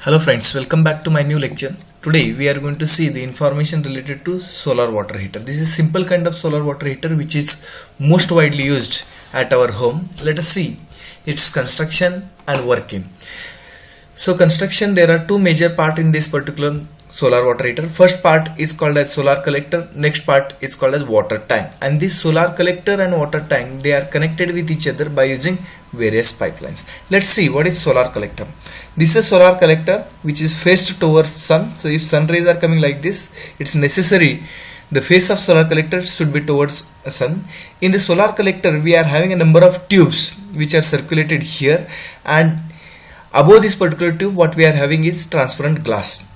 Hello friends, welcome back to my new lecture. Today we are going to see the information related to solar water heater. This is simple kind of solar water heater which is most widely used at our home. Let us see its construction and working. So construction, there are two major parts in this particular solar water heater. First part is called as solar collector, next part is called as water tank, and this solar collector and water tank, they are connected with each other by using various pipelines. Let's see what is solar collector. This is solar collector which is faced towards sun. So if sun rays are coming like this, it's necessary the face of solar collector should be towards sun. In the solar collector we are having a number of tubes which are circulated here, and above this particular tube what we are having is transparent glass.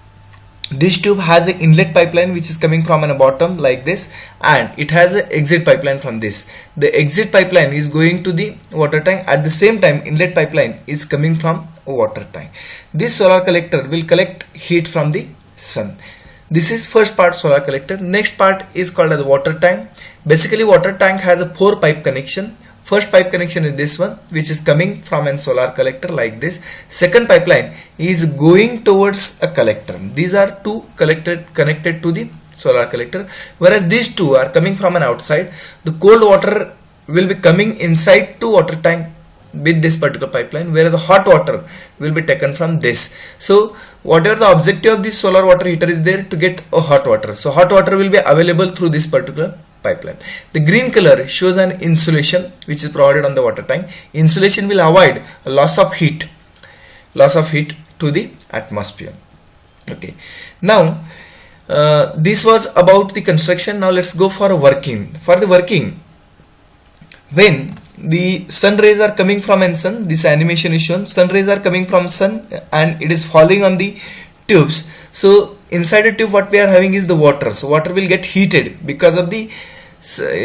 This tube has an inlet pipeline which is coming from a bottom like this, and it has an exit pipeline from this. The exit pipeline is going to the water tank. At the same time, inlet pipeline is coming from a water tank. This solar collector will collect heat from the sun. This is first part, solar collector. Next part is called as water tank. Basically water tank has a 4 pipe connection. First pipe connection is this one which is coming from a solar collector like this. Second pipeline is going towards a collector. These are two connected to the solar collector, whereas these two are coming from an outside. The cold water will be coming inside to water tank with this particular pipeline, whereas the hot water will be taken from this. So whatever the objective of this solar water heater is there, to get a hot water. So hot water will be available through this particular pipeline. The green color shows an insulation which is provided on the water tank. Insulation will avoid a loss of heat to the atmosphere. Okay, now this was about the construction. Now let's go for working. For the working, when the sun rays are coming from an sun, this animation is shown. Sun rays are coming from sun and it is falling on the tubes. So inside the tube what we are having is the water. So water will get heated because of the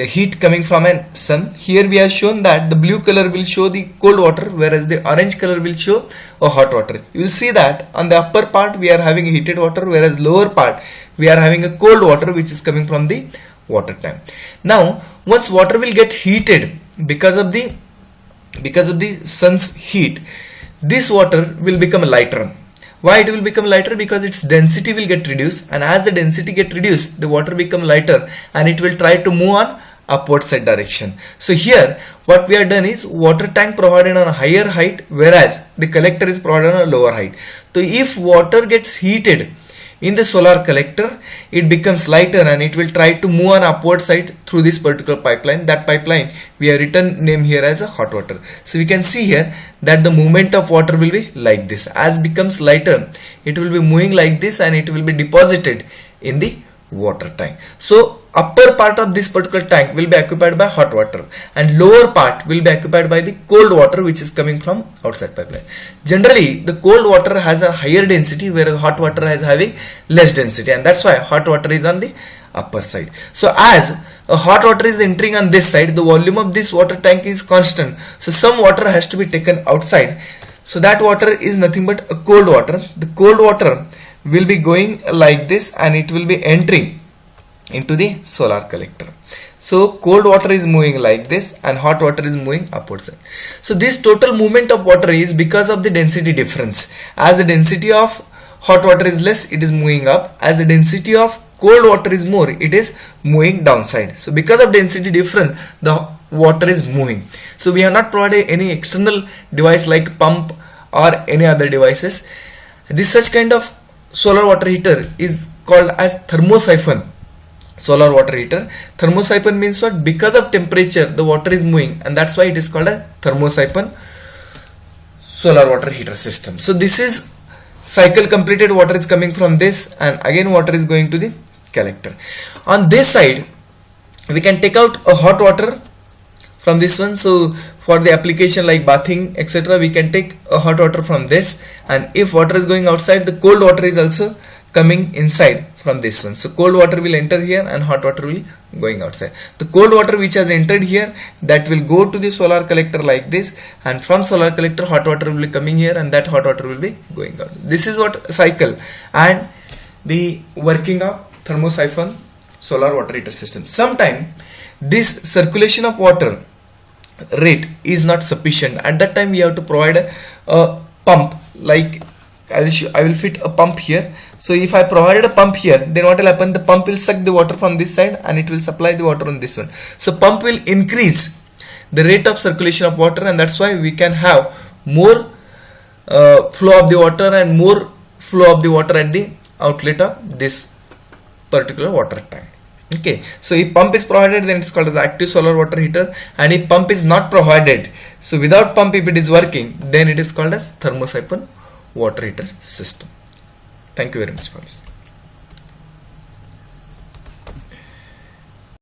heat coming from a sun. Here we have shown that the blue color will show the cold water, whereas the orange color will show a hot water. You will see that on the upper part we are having a heated water, whereas lower part we are having a cold water which is coming from the water tank. Now once water will get heated because of the sun's heat, this water will become lighter. Why it will become lighter? Because its density will get reduced, and as the density get reduced, the water become lighter and it will try to move on upward side direction. So here what we have done is water tank provided on a higher height, whereas the collector is provided on a lower height. So if water gets heated in the solar collector, it becomes lighter and it will try to move on upward side through this particular pipeline. That pipeline we have written name here as a hot water. So we can see here that the movement of water will be like this. As becomes lighter, it will be moving like this and it will be deposited in the water tank. So upper part of this particular tank will be occupied by hot water and lower part will be occupied by the cold water which is coming from outside pipeline. Generally the cold water has a higher density, whereas hot water is having less density, and that's why hot water is on the upper side. So as a hot water is entering on this side, the volume of this water tank is constant, so some water has to be taken outside. So that water is nothing but a cold water. The cold water will be going like this and it will be entering into the solar collector. So cold water is moving like this and hot water is moving upwards. So this total movement of water is because of the density difference. As the density of hot water is less, it is moving up. As the density of cold water is more, it is moving downside. So because of density difference, the water is moving. So we have not provided any external device like pump or any other devices. This such kind of solar water heater is called as thermosiphon solar water heater. Thermosiphon means what? Because of temperature the water is moving, and that's why it is called a thermosiphon solar water heater system. So this is cycle completed, water is coming from this and again water is going to the collector. On this side we can take out a hot water from this one. So for the application like bathing etc, we can take a hot water from this, and if water is going outside, the cold water is also coming inside from this one. So cold water will enter here and hot water will going outside. The cold water which has entered here, that will go to the solar collector like this, and from solar collector hot water will be coming here and that hot water will be going out. This is what cycle and the working of thermosiphon solar water heater system. Sometime this circulation of water rate is not sufficient. At that time we have to provide a pump like I will fit a pump here. So if I provided a pump here, then what will happen? The pump will suck the water from this side and it will supply the water on this one. So pump will increase the rate of circulation of water, and that's why we can have more flow of the water and more flow of the water at the outlet of this particular water tank. Okay, so if pump is provided, then it's called as active solar water heater, and if pump is not provided, so without pump if it is working, then it is called as thermosiphon water heater system. Thank you very much for listening.